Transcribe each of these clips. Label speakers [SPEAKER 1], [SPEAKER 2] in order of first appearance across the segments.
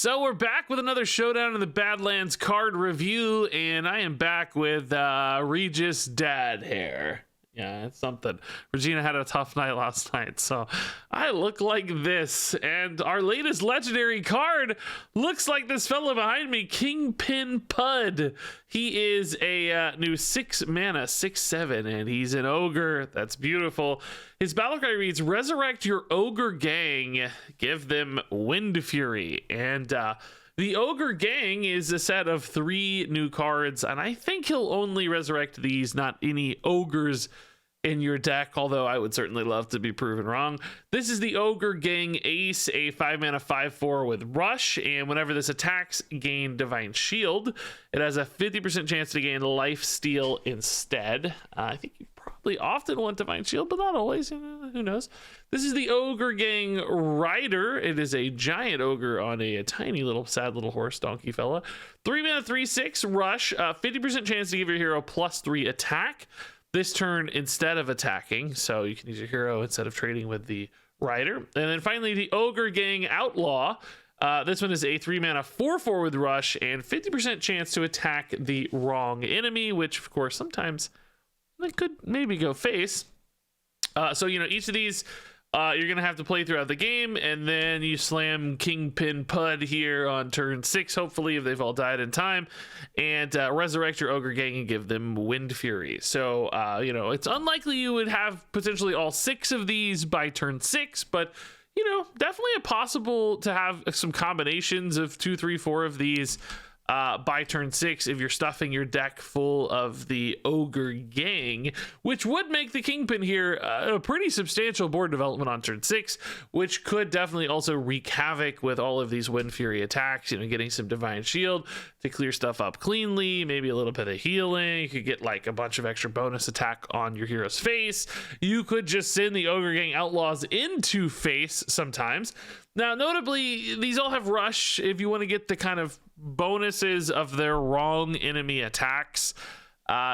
[SPEAKER 1] So we're back with another Showdown in the Badlands card review, and I am back with Regis Dad Hair. Yeah, it's something. Regina had a tough night last night, so I look like this. And our latest legendary card looks like this fella behind me, Kingpin Pud. He is a new 6 mana, 6/7, and he's an ogre. That's beautiful. His battle cry reads, resurrect your ogre gang, give them Wind Fury. And the Ogre Gang is a set of 3 new cards, and I think he'll only resurrect these, not any ogres in your deck, although I would certainly love to be proven wrong. This is the Ogre Gang Ace, a 5 mana 5/4 with Rush, and whenever this attacks, gain Divine Shield. It has a 50% chance to gain Life Steal instead. I think you probably often want Divine Shield, but not always, you know, who knows. This is the Ogre Gang Rider. It is a giant ogre on a tiny little sad little horse donkey fella. 3 mana 3/6 Rush, 50% chance to give your hero +3 attack this turn instead of attacking, so you can use your hero instead of trading with the rider. And then finally the Ogre Gang Outlaw. This one is a 3 mana 4/4 with Rush and 50% chance to attack the wrong enemy, which of course sometimes it could maybe go face. So you know, each of these you're gonna have to play throughout the game, and then you slam Kingpin Pud here on turn 6, hopefully, if they've all died in time, and resurrect your Ogre Gang and give them Wind Fury. So you know, it's unlikely you would have potentially all 6 of these by turn 6, but you know, definitely a possible to have some combinations of 2, 3, 4 of these by turn 6 if you're stuffing your deck full of the Ogre Gang, which would make the Kingpin here a pretty substantial board development on turn 6, which could definitely also wreak havoc with all of these Wind Fury attacks, you know, getting some Divine Shield to clear stuff up cleanly, maybe a little bit of healing. You could get like a bunch of extra bonus attack on your hero's face. You could just send the Ogre Gang Outlaws into face sometimes. Now, notably, these all have Rush if you want to get the kind of bonuses of their wrong enemy attacks.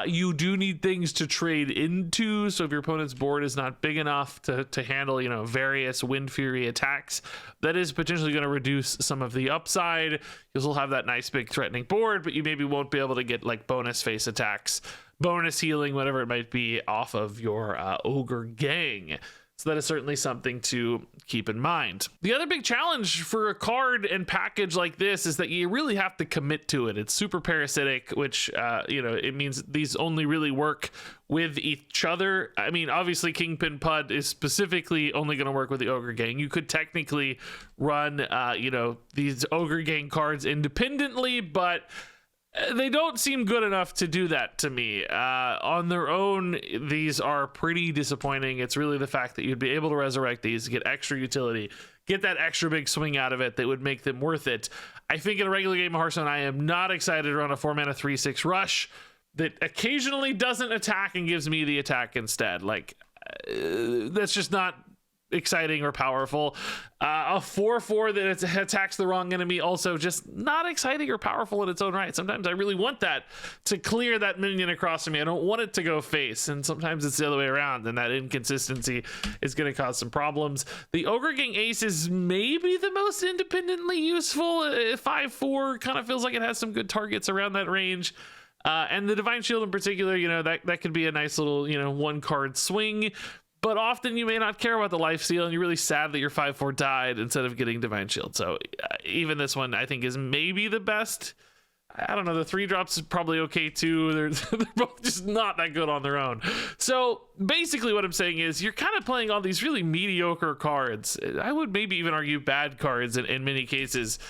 [SPEAKER 1] You do need things to trade into, so if your opponent's board is not big enough to handle, you know, various Wind Fury attacks, that is potentially going to reduce some of the upside. You'll still have that nice big threatening board, but you maybe won't be able to get like bonus face attacks, bonus healing, whatever it might be, off of your Ogre Gang. So that is certainly something to keep in mind. The other big challenge for a card and package like this is that you really have to commit to it. It's super parasitic, which, you know, it means these only really work with each other. I mean, obviously Kingpin Pud is specifically only going to work with the Ogre Gang. You could technically run, you know, these Ogre Gang cards independently, but they don't seem good enough to do that to me. On their own, these are pretty disappointing. It's really the fact that you'd be able to resurrect these, get extra utility, get that extra big swing out of it that would make them worth it. I think in a regular game of Hearthstone, I am not excited to run a 4 mana 3/6 Rush that occasionally doesn't attack and gives me the attack instead. Like, that's just not exciting or powerful. A 4/4 that attacks the wrong enemy, also just not exciting or powerful in its own right. Sometimes I really want that to clear that minion across from me. I don't want it to go face, and sometimes it's the other way around, and that inconsistency is going to cause some problems. The Ogre Gang Ace is maybe the most independently useful. 5/4 kind of feels like it has some good targets around that range. And the Divine Shield in particular, you know, that could be a nice little, you know, 1-card swing. But often you may not care about the life steal, and you're really sad that your 5/4 died instead of getting Divine Shield. So even this one, I think, is maybe the best. I don't know, the 3-drops is probably okay too. They're both just not that good on their own. So basically what I'm saying is you're kind of playing all these really mediocre cards. I would maybe even argue bad cards in many cases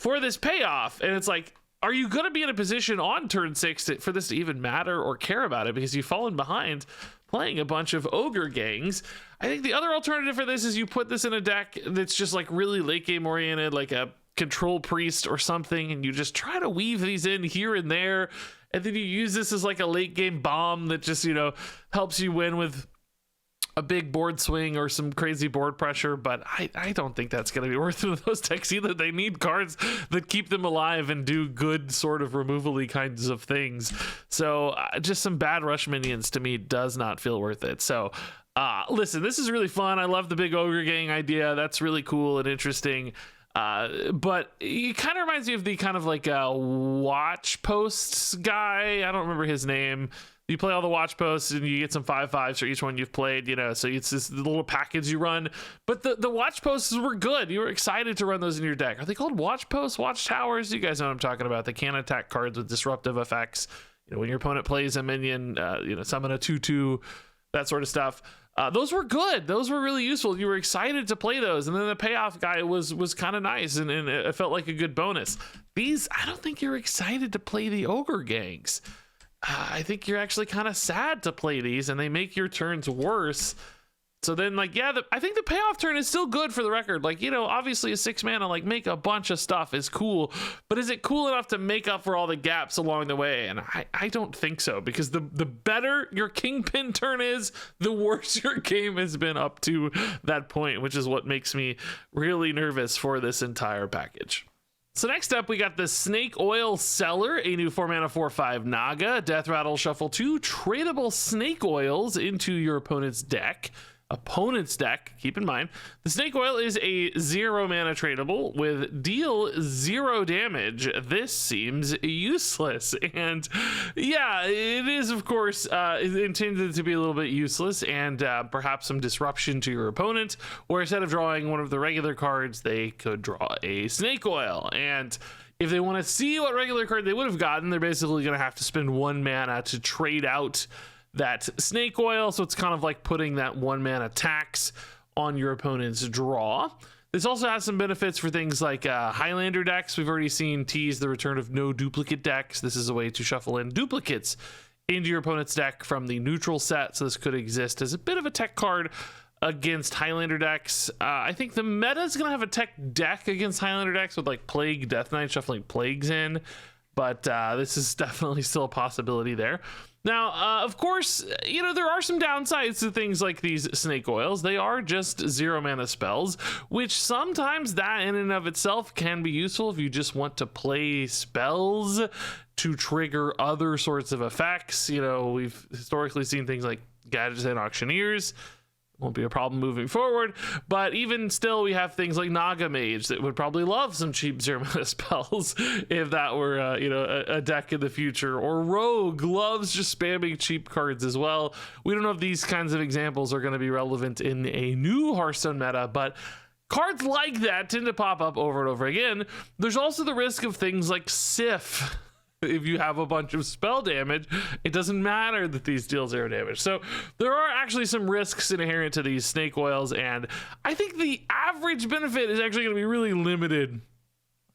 [SPEAKER 1] for this payoff. And it's like, are you going to be in a position on turn 6 for this to even matter or care about it, because you've fallen behind playing a bunch of Ogre Gangs? I think the other alternative for this is you put this in a deck that's just like really late game oriented, like a Control Priest or something, and you just try to weave these in here and there, and then you use this as like a late game bomb that just, you know, helps you win with a big board swing or some crazy board pressure. But I don't think that's going to be worth it in those decks either. They need cards that keep them alive and do good sort of removal-y kinds of things. So just some bad rush minions to me does not feel worth it. So listen, this is really fun. I love the big Ogre Gang idea. That's really cool and interesting. But he kind of reminds me of the kind of like a watch posts guy. I don't remember his name. You play all the watch posts and you get some 5/5s for each one you've played, you know, so it's this little package you run. But the watch posts were good. You were excited to run those in your deck. Are they called watch posts, watch towers? You guys know what I'm talking about. They can attack cards with disruptive effects. You know, when your opponent plays a minion, you know, summon a 2/2, that sort of stuff. Those were good. Those were really useful. You were excited to play those. And then the payoff guy was kind of nice, and it felt like a good bonus. These, I don't think you're excited to play the ogre gangs. I think you're actually kind of sad to play these, and they make your turns worse. So then, like, yeah, I think the payoff turn is still good for the record. Like, you know, obviously a 6 mana, like, make a bunch of stuff is cool, but is it cool enough to make up for all the gaps along the way? And I don't think so, because the better your kingpin turn is, the worse your game has been up to that point, which is what makes me really nervous for this entire package. So next up, we got the Snake Oil Seller, a new 4-mana 4/5 Naga. Death Rattle, shuffle 2 tradable Snake Oils into your opponent's deck. Keep in mind, the Snake Oil is a 0 mana tradable with deal 0 damage. This seems useless, and yeah, it is, of course, intended to be a little bit useless and perhaps some disruption to your opponent, or instead of drawing one of the regular cards, they could draw a Snake Oil. And if they want to see what regular card they would have gotten, they're basically going to have to spend 1 mana to trade out that Snake Oil. So it's kind of like putting that 1 mana tax on your opponent's draw. This also has some benefits for things like Highlander decks. We've already seen tease the return of no duplicate decks. This is a way to shuffle in duplicates into your opponent's deck from the neutral set. So this could exist as a bit of a tech card against Highlander decks. I think the meta is going to have a tech deck against Highlander decks with like Plague, Death Knight, shuffling Plagues in. But this is definitely still a possibility there. Now, of course, you know, there are some downsides to things like these Snake Oils. They are just 0 mana spells, which sometimes that in and of itself can be useful if you just want to play spells to trigger other sorts of effects. You know, we've historically seen things like Gadgets and Auctioneers. Won't be a problem moving forward, but even still, we have things like Naga Mage that would probably love some cheap 0 mana spells if that were you know, a deck in the future. Or Rogue loves just spamming cheap cards as well. We don't know if these kinds of examples are going to be relevant in a new Hearthstone meta, but cards like that tend to pop up over and over again. There's also the risk of things like Sif. If you have a bunch of spell damage, it doesn't matter that these deal 0 damage. So there are actually some risks inherent to these Snake Oils, and I think the average benefit is actually going to be really limited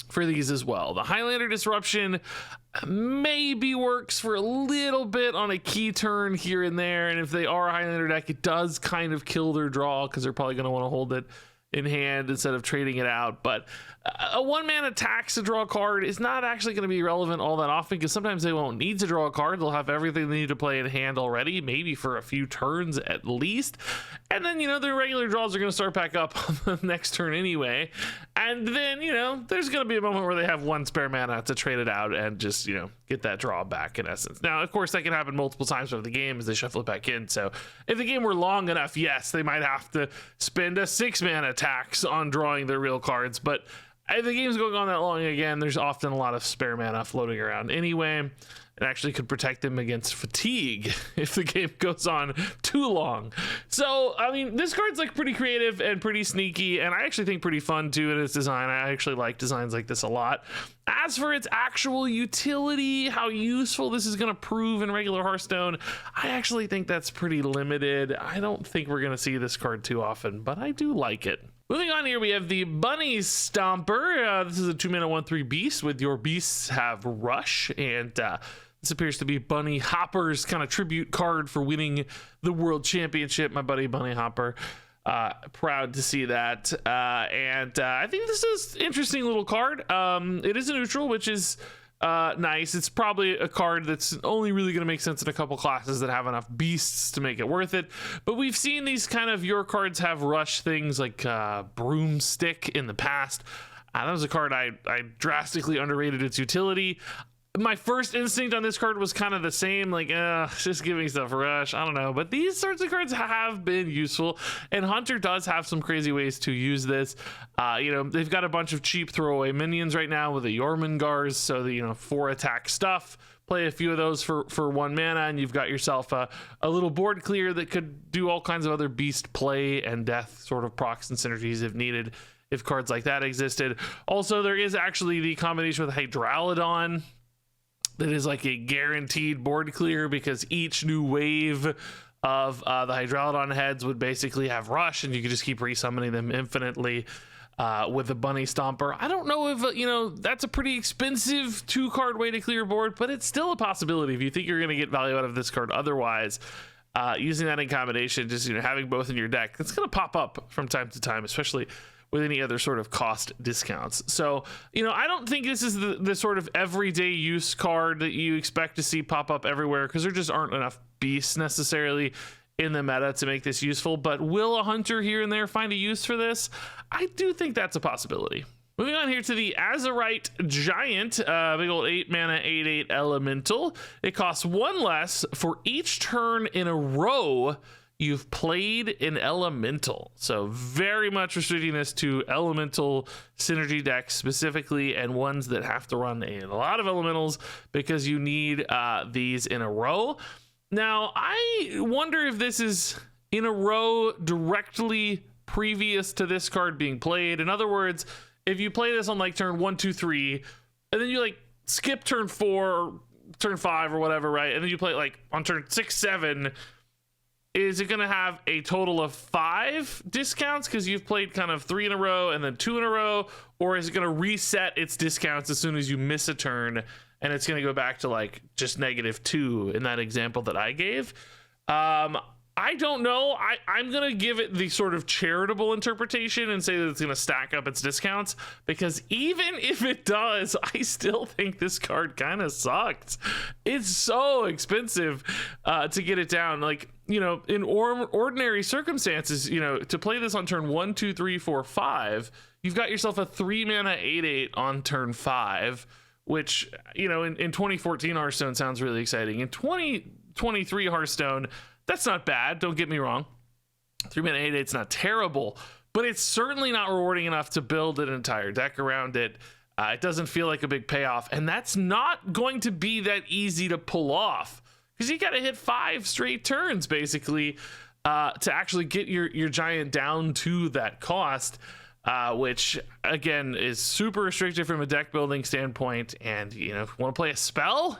[SPEAKER 1] for these as well. The Highlander Disruption maybe works for a little bit on a key turn here and there, and if they are a Highlander deck, it does kind of kill their draw because they're probably going to want to hold it in hand instead of trading it out. But a 1 mana tax to draw a card is not actually going to be relevant all that often, because sometimes they won't need to draw a card. They'll have everything they need to play in hand already, maybe for a few turns at least, and then, you know, their regular draws are going to start back up on the next turn anyway, and then, you know, there's going to be a moment where they have 1 spare mana to trade it out and just, you know, get that draw back in essence. Now, of course, that can happen multiple times over the game as they shuffle it back in, so if the game were long enough, yes, they might have to spend a 6 mana tax on drawing their real cards, but if the game's going on that long, again, there's often a lot of spare mana floating around anyway. It actually could protect them against fatigue if the game goes on too long. So, I mean, this card's like pretty creative and pretty sneaky, and I actually think pretty fun too in its design. I actually like designs like this a lot. As for its actual utility, how useful this is going to prove in regular Hearthstone, I actually think that's pretty limited. I don't think we're going to see this card too often, but I do like it. Moving on here, we have the Bunny Stomper. This is a 2-mana 1/3 beast with your beasts have rush, and this appears to be Bunny Hopper's kind of tribute card for winning the World Championship. My buddy Bunny Hopper, proud to see that. And I think this is an interesting little card. It is a neutral, which is nice. It's probably a card that's only really going to make sense in a couple classes that have enough beasts to make it worth it. But we've seen these kind of your cards have rush things like Broomstick in the past. That was a card I drastically underrated its utility. my first instinct on this card was kind of the same, like, just giving stuff a rush. I don't know, but these sorts of cards have been useful, and Hunter does have some crazy ways to use this. You know, they've got a bunch of cheap throwaway minions right now with the Jormungandrs, so the, you know, 4 attack stuff. Play a few of those for 1 mana, and you've got yourself a little board clear that could do all kinds of other beast play and death sort of procs and synergies if needed, if cards like that existed. Also, there is actually the combination with Hydralodon that is like a guaranteed board clear, because each new wave of the Hydralodon heads would basically have rush, and you could just keep resummoning them infinitely with the Bunny Stomper. I don't know if, you know, that's a pretty expensive 2-card way to clear board, but it's still a possibility if you think you're going to get value out of this card otherwise. Using that in combination, just, you know, having both in your deck, it's going to pop up from time to time, especially with any other sort of cost discounts. So, you know, I don't think this is the sort of everyday use card that you expect to see pop up everywhere, because there just aren't enough beasts necessarily in the meta to make this useful. But will a Hunter here and there find a use for this? I do think that's a possibility. Moving on here to the Azurite Giant, big old 8 mana, 8/8 elemental. It costs 1 less for each turn in a row you've played an elemental. So very much restricting this to elemental synergy decks specifically, and ones that have to run a lot of elementals, because you need these in a row. Now, I wonder if this is in a row directly previous to this card being played. In other words, if you play this on like turn 1, 2, 3, and then you like skip turn 4 or turn 5 or whatever, right? And then you play it like on turn 6, 7, is it going to have a total of 5 discounts because you've played kind of 3 in a row and then 2 in a row? Or is it going to reset its discounts as soon as you miss a turn, and it's going to go back to like just -2 in that example that I gave? I don't know. I'm going to give it the sort of charitable interpretation and say that it's going to stack up its discounts, because even if it does, I still think this card kind of sucked. It's so expensive to get it down. Like, you know, in ordinary circumstances, you know, to play this on turn 1, 2, 3, 4, 5, you've got yourself a 3 mana 8/8 on turn 5, which, you know, in 2014 Hearthstone sounds really exciting. In 2023 Hearthstone, that's not bad, don't get me wrong. 3 mana 8/8's not terrible, but it's certainly not rewarding enough to build an entire deck around it. It doesn't feel like a big payoff, and that's not going to be that easy to pull off, because you got to hit 5 straight turns basically to actually get your giant down to that cost, which again is super restricted from a deck building standpoint. And, you know, if you want to play a spell,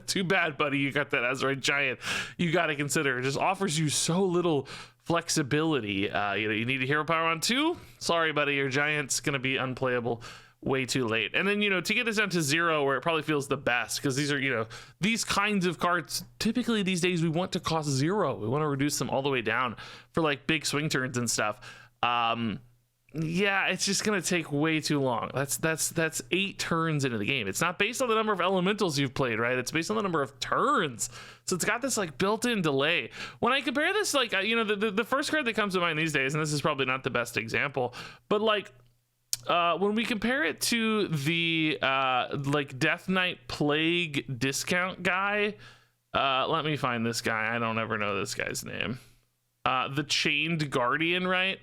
[SPEAKER 1] too bad, buddy, you got that Azurite Giant you got to consider. It just offers you so little flexibility. You know, you need a hero power on 2, sorry buddy, your giant's gonna be unplayable way too late. And then, you know, to get this down to 0, where it probably feels the best, because these are, you know, these kinds of cards typically these days we want to cost 0. We want to reduce them all the way down for like big swing turns and stuff. Yeah, it's just gonna take way too long. That's 8 turns into the game. It's not based on the number of elementals you've played, right? It's based on the number of turns. So it's got this like built-in delay. When I compare this, like, you know, the first card that comes to mind these days, and this is probably not the best example, but like when we compare it to the like Death Knight Plague discount guy, let me find this guy. I don't ever know this guy's name. The Chained Guardian, right?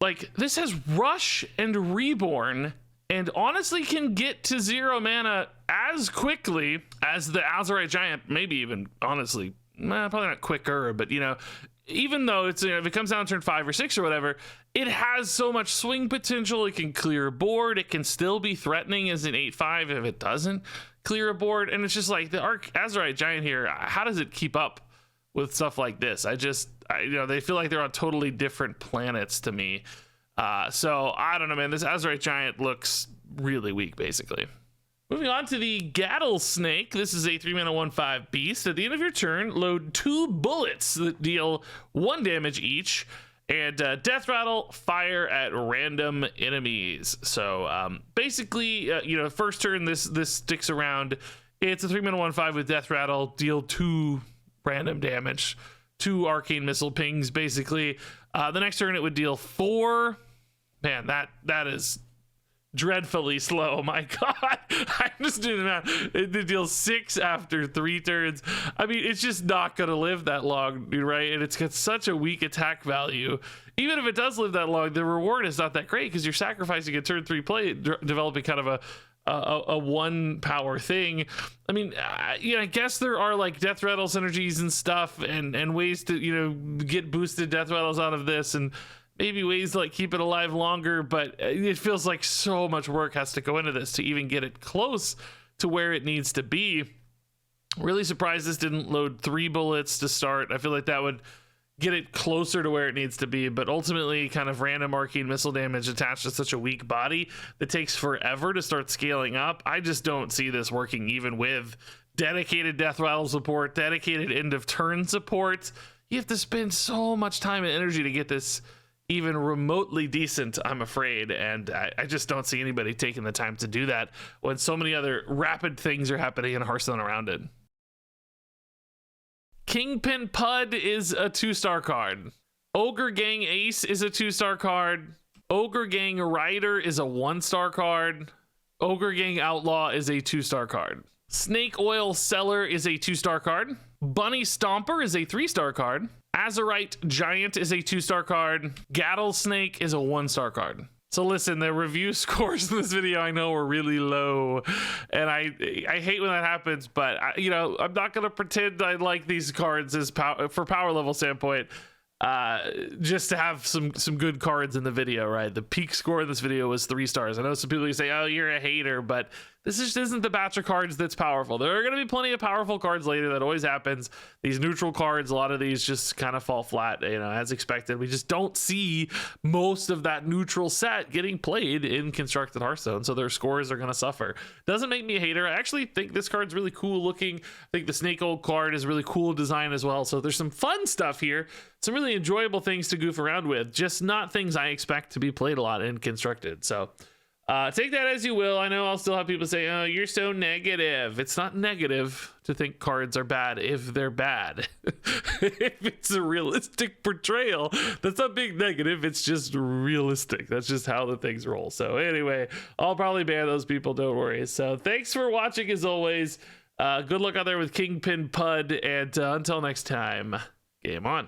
[SPEAKER 1] Like, this has Rush and Reborn, and honestly can get to 0 mana as quickly as the Azurite Giant, maybe even, honestly, probably not quicker, but, you know, even though it's, you know, if it comes down to turn 5 or 6 or whatever, it has so much swing potential. It can clear a board. It can still be threatening as an 8/5 if it doesn't clear a board. And it's just like, the Azurite Giant here, how does it keep up with stuff like this? you know, they feel like they're on totally different planets to me. So I don't know, man. This Azurite Giant looks really weak, basically. Moving on to the Gattle Snake. This is a 3 mana 1/5 beast. At the end of your turn, load 2 bullets that deal 1 damage each, and death rattle fire at random enemies. So basically, you know, first turn this sticks around. It's a 3 mana 1/5 with death rattle, deal 2 random damage, 2 arcane missile pings, basically. The next turn it would deal 4. Man, that is dreadfully slow. My God, I'm just doing that. It deals 6 after 3 turns. I mean, it's just not going to live that long, right? And it's got such a weak attack value. Even if it does live that long, the reward is not that great because you're sacrificing a turn 3 play, developing kind of a 1 power thing. I mean, I guess there are like death rattle synergies and stuff, and ways to get boosted death rattles out of this, and maybe ways to like keep it alive longer, but it feels like so much work has to go into this to even get it close to where it needs to be. Really surprised this didn't load 3 bullets to start. I feel like that would get it closer to where it needs to be, but ultimately kind of random arcane missile damage attached to such a weak body that takes forever to start scaling up. I just don't see this working even with dedicated death rattle support, dedicated end of turn support. You have to spend so much time and energy to get this even remotely decent, I'm afraid, and I just don't see anybody taking the time to do that when so many other rapid things are happening in Hearthstone around it. Kingpin Pud is a 2-star card. Ogre Gang Ace is a 2-star card. Ogre Gang Rider is a 1-star card. Ogre Gang Outlaw is a 2-star card. Snake Oil Seller is a 2-star card. Bunny Stomper is a 3-star card. Azurite Giant is a 2-star card. Gattle Snake is a 1-star card. So listen, the review scores in this video I know were really low, and I hate when that happens, but I'm not gonna pretend I like these cards as for power level standpoint, just to have some good cards in the video, right? The peak score in this video was 3 stars. I know some people say, oh, you're a hater, but this just isn't the batch of cards that's powerful. There are going to be plenty of powerful cards later. That always happens. These neutral cards, a lot of these just kind of fall flat, as expected. We just don't see most of that neutral set getting played in constructed Hearthstone, so their scores are going to suffer. Doesn't make me a hater. I actually think this card's really cool looking. I think the Snake Oil card is really cool design as well. So there's some fun stuff here, some really enjoyable things to goof around with, just not things I expect to be played a lot in constructed. So take that as you will. I know I'll still have people say, oh, you're so negative. It's not negative to think cards are bad if they're bad. If it's a realistic portrayal, that's not being negative. It's just realistic. That's just how the things roll. So anyway, I'll probably ban those people. Don't worry. So thanks for watching as always. Good luck out there with Kingpin Pud. And until next time, game on.